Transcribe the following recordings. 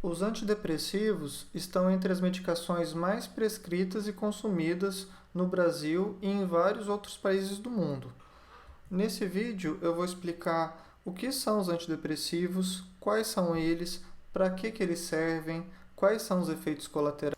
Os antidepressivos estão entre as medicações mais prescritas e consumidas no Brasil e em vários outros países do mundo. Nesse vídeo eu vou explicar o que são os antidepressivos, quais são eles, para que eles servem, quais são os efeitos colaterais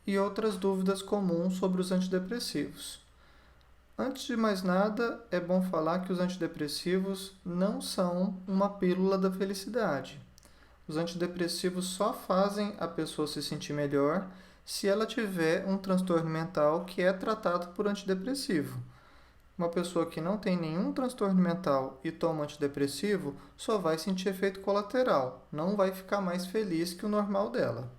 e outras dúvidas comuns sobre os antidepressivos. Antes de mais nada, é bom falar que os antidepressivos não são uma pílula da felicidade. Os antidepressivos só fazem a pessoa se sentir melhor se ela tiver um transtorno mental que é tratado por antidepressivo. Uma pessoa que não tem nenhum transtorno mental e toma antidepressivo só vai sentir efeito colateral, não vai ficar mais feliz que o normal dela.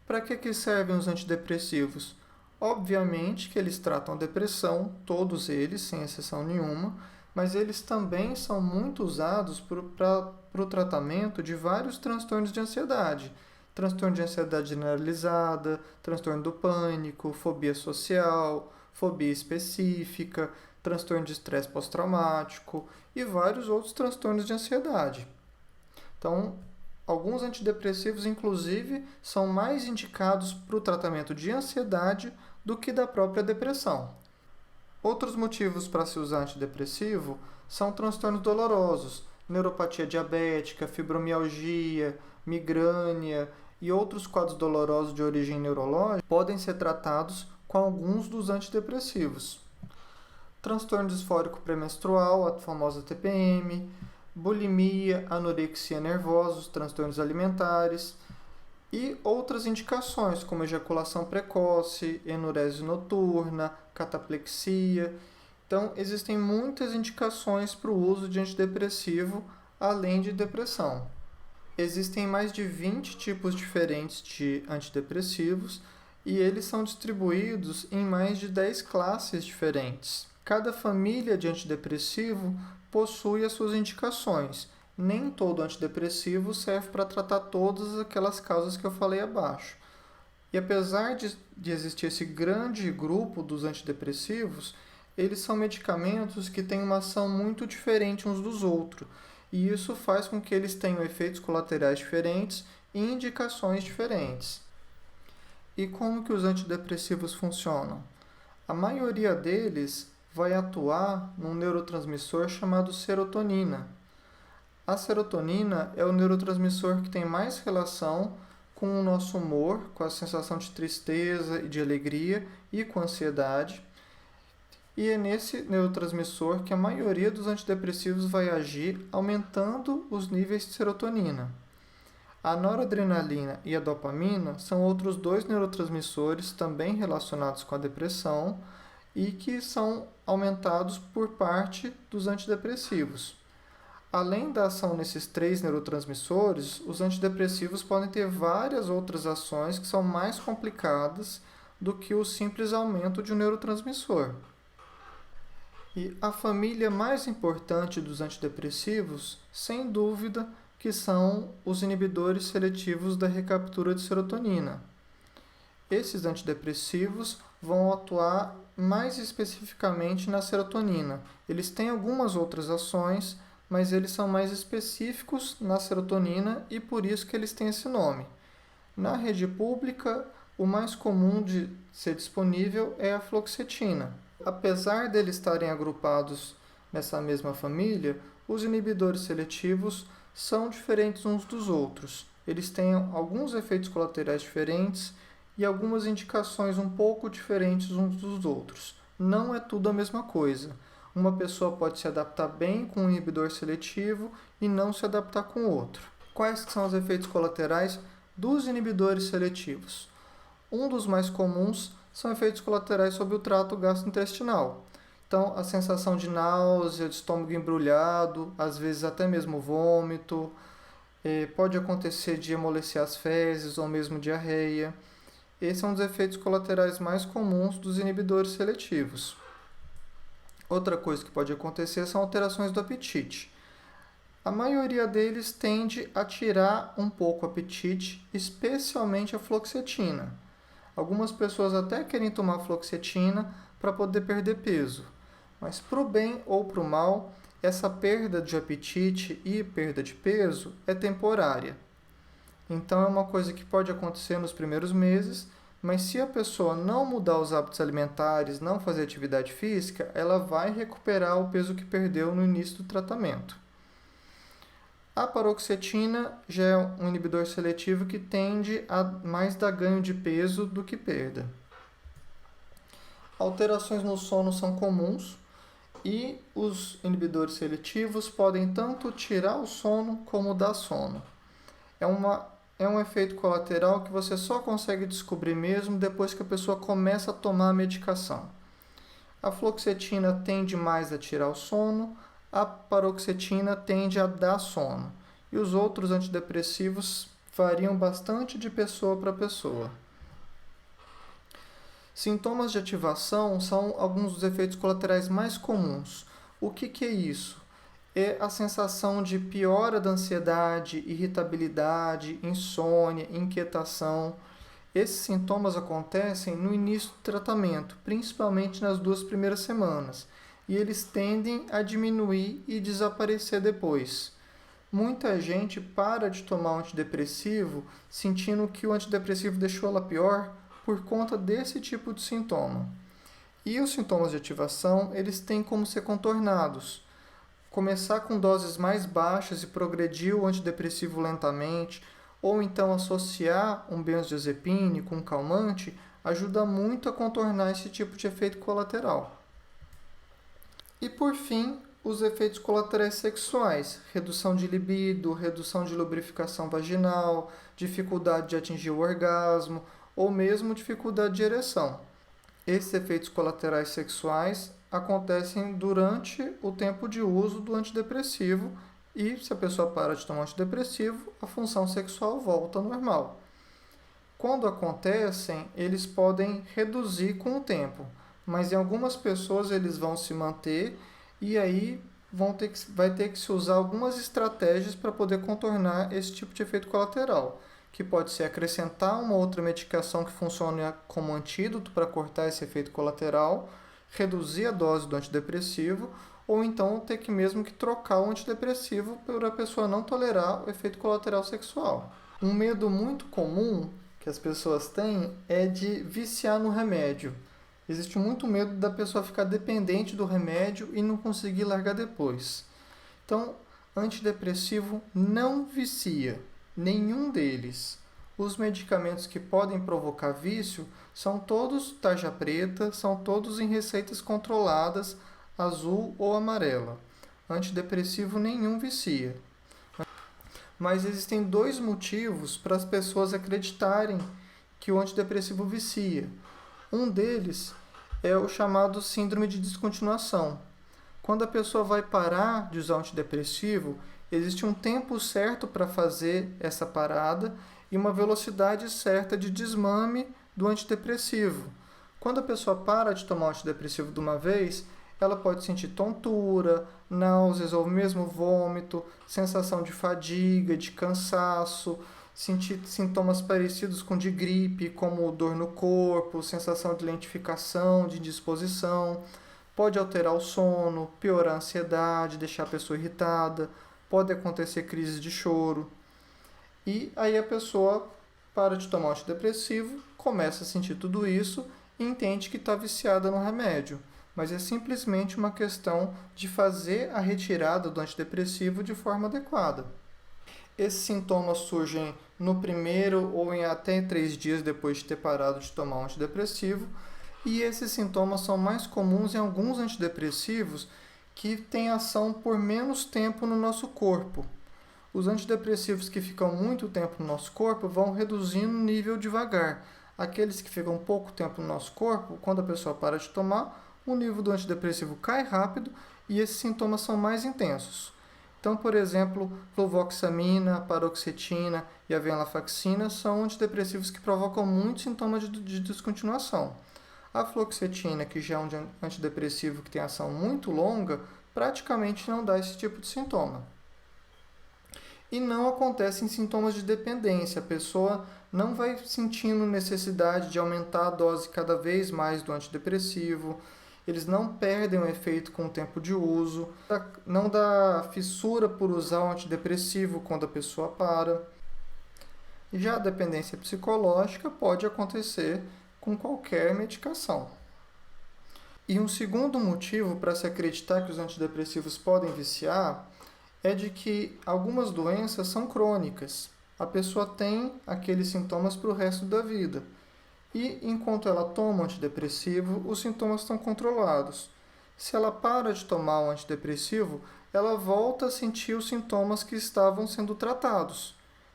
Para que servem os antidepressivos? Obviamente que eles tratam a depressão, todos eles, sem exceção nenhuma, mas eles também são muito usados para o tratamento de vários transtornos de ansiedade. Transtorno de ansiedade generalizada, transtorno do pânico, fobia social, fobia específica, transtorno de estresse pós-traumático e vários outros transtornos de ansiedade. Então, alguns antidepressivos, inclusive, são mais indicados para o tratamento de ansiedade do que da própria depressão. Outros motivos para se usar antidepressivo são transtornos dolorosos, neuropatia diabética, fibromialgia, migrânia e outros quadros dolorosos de origem neurológica podem ser tratados com alguns dos antidepressivos. Transtorno disfórico pré-menstrual, a famosa TPM, bulimia, anorexia nervosa, os transtornos alimentares e outras indicações como ejaculação precoce, enurese noturna, cataplexia. Então, existem muitas indicações para o uso de antidepressivo além de depressão. Existem mais de 20 tipos diferentes de antidepressivos e eles são distribuídos em mais de 10 classes diferentes. Cada família de antidepressivo possui as suas indicações. Nem todo antidepressivo serve para tratar todas aquelas causas que eu falei abaixo. E apesar de existir esse grande grupo dos antidepressivos, eles são medicamentos que têm uma ação muito diferente uns dos outros. E isso faz com que eles tenham efeitos colaterais diferentes e indicações diferentes. E como que os antidepressivos funcionam? A maioria deles vai atuar num neurotransmissor chamado serotonina. A serotonina é o neurotransmissor que tem mais relação com o nosso humor, com a sensação de tristeza e de alegria e com a ansiedade. E é nesse neurotransmissor que a maioria dos antidepressivos vai agir, aumentando os níveis de serotonina. A noradrenalina e a dopamina são outros dois neurotransmissores também relacionados com a depressão e que são aumentados por parte dos antidepressivos. Além da ação nesses três neurotransmissores, os antidepressivos podem ter várias outras ações que são mais complicadas do que o simples aumento de um neurotransmissor. E a família mais importante dos antidepressivos, sem dúvida, que são os inibidores seletivos da recaptura de serotonina. Esses antidepressivos vão atuar mais especificamente na serotonina. Eles têm algumas outras ações, mas eles são mais específicos na serotonina e por isso que eles têm esse nome. Na rede pública, o mais comum de ser disponível é a fluoxetina. Apesar deles estarem agrupados nessa mesma família, os inibidores seletivos são diferentes uns dos outros. Eles têm alguns efeitos colaterais diferentes e algumas indicações um pouco diferentes uns dos outros. Não é tudo a mesma coisa. Uma pessoa pode se adaptar bem com um inibidor seletivo e não se adaptar com outro. Quais são os efeitos colaterais dos inibidores seletivos? Um dos mais comuns são efeitos colaterais sobre o trato gastrointestinal. Então, a sensação de náusea, de estômago embrulhado, às vezes até mesmo vômito, pode acontecer de amolecer as fezes ou mesmo diarreia. Esse é um dos efeitos colaterais mais comuns dos inibidores seletivos. Outra coisa que pode acontecer são alterações do apetite. A maioria deles tende a tirar um pouco o apetite, especialmente a fluoxetina. Algumas pessoas até querem tomar fluoxetina para poder perder peso, mas para o bem ou para o mal, essa perda de apetite e perda de peso é temporária. Então é uma coisa que pode acontecer nos primeiros meses, mas se a pessoa não mudar os hábitos alimentares, não fazer atividade física, ela vai recuperar o peso que perdeu no início do tratamento. A paroxetina já é um inibidor seletivo que tende a mais dar ganho de peso do que perda. Alterações no sono são comuns e os inibidores seletivos podem tanto tirar o sono como dar sono. É um efeito colateral que você só consegue descobrir mesmo depois que a pessoa começa a tomar a medicação. A fluoxetina tende mais a tirar o sono, a paroxetina tende a dar sono. E os outros antidepressivos variam bastante de pessoa para pessoa. Sintomas de ativação são alguns dos efeitos colaterais mais comuns. O que é isso? É a sensação de piora da ansiedade, irritabilidade, insônia, inquietação. Esses sintomas acontecem no início do tratamento, principalmente nas 2 primeiras semanas, e eles tendem a diminuir e desaparecer depois. Muita gente para de tomar um antidepressivo sentindo que o antidepressivo deixou ela pior por conta desse tipo de sintoma. E os sintomas de ativação, eles têm como ser contornados. Começar com doses mais baixas e progredir o antidepressivo lentamente, ou então associar um benzodiazepine com um calmante, ajuda muito a contornar esse tipo de efeito colateral. E por fim, os efeitos colaterais sexuais, redução de libido, redução de lubrificação vaginal, dificuldade de atingir o orgasmo ou mesmo dificuldade de ereção. Esses efeitos colaterais sexuais acontecem durante o tempo de uso do antidepressivo e, se a pessoa para de tomar antidepressivo, a função sexual volta ao normal. Quando acontecem, eles podem reduzir com o tempo, mas em algumas pessoas eles vão se manter e aí vai ter que se usar algumas estratégias para poder contornar esse tipo de efeito colateral, que pode ser acrescentar uma outra medicação que funcione como antídoto para cortar esse efeito colateral, reduzir a dose do antidepressivo, ou então ter que mesmo que trocar o antidepressivo para a pessoa não tolerar o efeito colateral sexual. Um medo muito comum que as pessoas têm é de viciar no remédio. Existe muito medo da pessoa ficar dependente do remédio e não conseguir largar depois. Então, antidepressivo não vicia, nenhum deles. Os medicamentos que podem provocar vício são todos tarja preta, são todos em receitas controladas, azul ou amarela. Antidepressivo nenhum vicia. Mas existem 2 motivos para as pessoas acreditarem que o antidepressivo vicia. Um deles é o chamado síndrome de descontinuação. Quando a pessoa vai parar de usar o antidepressivo, existe um tempo certo para fazer essa parada e uma velocidade certa de desmame do antidepressivo. Quando a pessoa para de tomar o antidepressivo de uma vez, ela pode sentir tontura, náuseas ou mesmo vômito, sensação de fadiga, de cansaço, sentir sintomas parecidos com de gripe, como dor no corpo, sensação de lentificação, de indisposição. Pode alterar o sono, piorar a ansiedade, deixar a pessoa irritada, pode acontecer crises de choro. E aí a pessoa para de tomar o antidepressivo, começa a sentir tudo isso e entende que está viciada no remédio. Mas é simplesmente uma questão de fazer a retirada do antidepressivo de forma adequada. Esses sintomas surgem no primeiro ou em até 3 dias depois de ter parado de tomar um antidepressivo, e esses sintomas são mais comuns em alguns antidepressivos que têm ação por menos tempo no nosso corpo. Os antidepressivos que ficam muito tempo no nosso corpo vão reduzindo o nível devagar. Aqueles que ficam pouco tempo no nosso corpo, quando a pessoa para de tomar, o nível do antidepressivo cai rápido e esses sintomas são mais intensos. Então, por exemplo, fluvoxamina, paroxetina e a venlafaxina são antidepressivos que provocam muitos sintomas de descontinuação. A fluoxetina, que já é um antidepressivo que tem ação muito longa, praticamente não dá esse tipo de sintoma. E não acontecem sintomas de dependência. A pessoa não vai sentindo necessidade de aumentar a dose cada vez mais do antidepressivo. Eles não perdem o efeito com o tempo de uso. Não dá fissura por usar o antidepressivo quando a pessoa para. Já a dependência psicológica pode acontecer com qualquer medicação. E um segundo motivo para se acreditar que os antidepressivos podem viciar é de que algumas doenças são crônicas. A pessoa tem aqueles sintomas para o resto da vida. E enquanto ela toma o antidepressivo, os sintomas estão controlados. Se ela para de tomar o antidepressivo, ela volta a sentir os sintomas que estavam sendo tratados.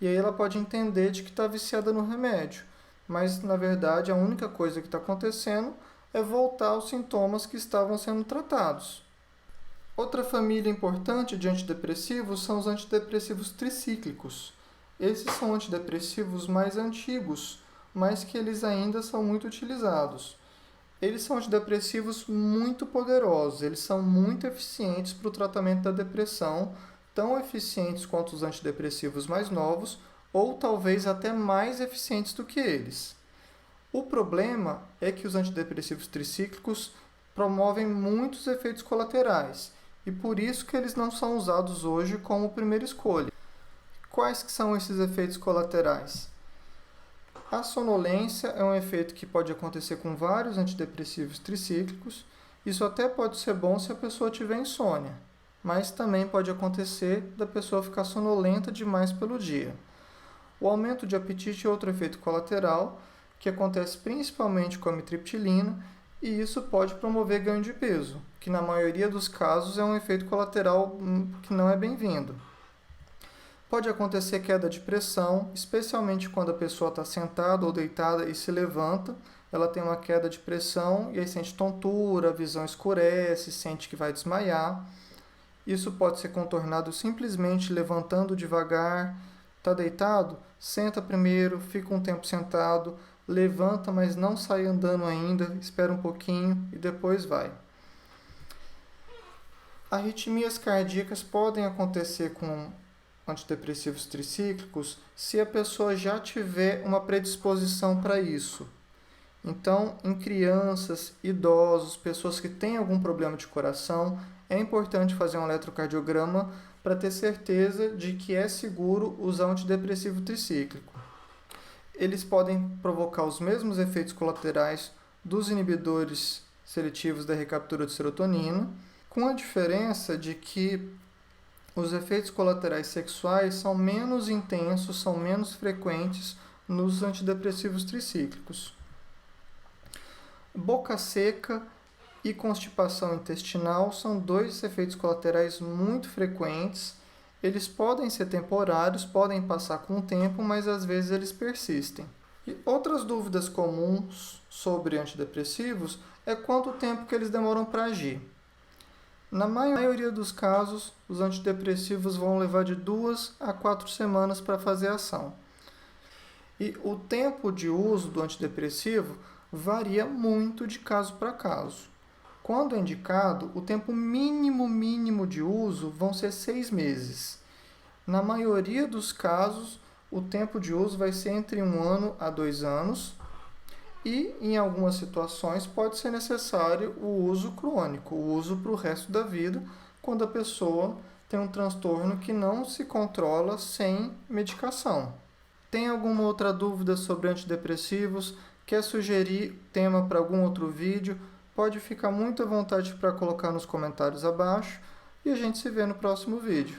E aí ela pode entender de que está viciada no remédio. Mas, na verdade, a única coisa que está acontecendo é voltar aos sintomas que estavam sendo tratados. Outra família importante de antidepressivos são os antidepressivos tricíclicos. Esses são antidepressivos mais antigos, mas que eles ainda são muito utilizados. Eles são antidepressivos muito poderosos, eles são muito eficientes para o tratamento da depressão, tão eficientes quanto os antidepressivos mais novos, ou talvez até mais eficientes do que eles. O problema é que os antidepressivos tricíclicos promovem muitos efeitos colaterais, e por isso que eles não são usados hoje como primeira escolha. Quais que são esses efeitos colaterais? A sonolência é um efeito que pode acontecer com vários antidepressivos tricíclicos. Isso até pode ser bom se a pessoa tiver insônia, mas também pode acontecer da pessoa ficar sonolenta demais pelo dia. O aumento de apetite é outro efeito colateral, que acontece principalmente com a amitriptilina, e isso pode promover ganho de peso, que na maioria dos casos é um efeito colateral que não é bem-vindo. Pode acontecer queda de pressão, especialmente quando a pessoa está sentada ou deitada e se levanta. Ela tem uma queda de pressão e aí sente tontura, a visão escurece, sente que vai desmaiar. Isso pode ser contornado simplesmente levantando devagar. Está deitado? Senta primeiro, fica um tempo sentado, levanta, mas não sai andando ainda, espera um pouquinho e depois vai. Arritmias cardíacas podem acontecer com antidepressivos tricíclicos se a pessoa já tiver uma predisposição para isso. Então, em crianças, idosos, pessoas que têm algum problema de coração, é importante fazer um eletrocardiograma para ter certeza de que é seguro usar um antidepressivo tricíclico. Eles podem provocar os mesmos efeitos colaterais dos inibidores seletivos da recaptura de serotonina, com a diferença de que os efeitos colaterais sexuais são menos intensos, são menos frequentes nos antidepressivos tricíclicos. Boca seca e constipação intestinal são dois efeitos colaterais muito frequentes. Eles podem ser temporários, podem passar com o tempo, mas às vezes eles persistem. E outras dúvidas comuns sobre antidepressivos é quanto tempo que eles demoram para agir. Na maioria dos casos, os antidepressivos vão levar de 2 a 4 semanas para fazer ação. E o tempo de uso do antidepressivo varia muito de caso para caso. Quando é indicado, o tempo mínimo de uso vão ser 6 meses. Na maioria dos casos, o tempo de uso vai ser entre 1 ano a 2 anos. E, em algumas situações, pode ser necessário o uso crônico, o uso para o resto da vida, quando a pessoa tem um transtorno que não se controla sem medicação. Tem alguma outra dúvida sobre antidepressivos? Quer sugerir tema para algum outro vídeo? Pode ficar muito à vontade para colocar nos comentários abaixo e a gente se vê no próximo vídeo.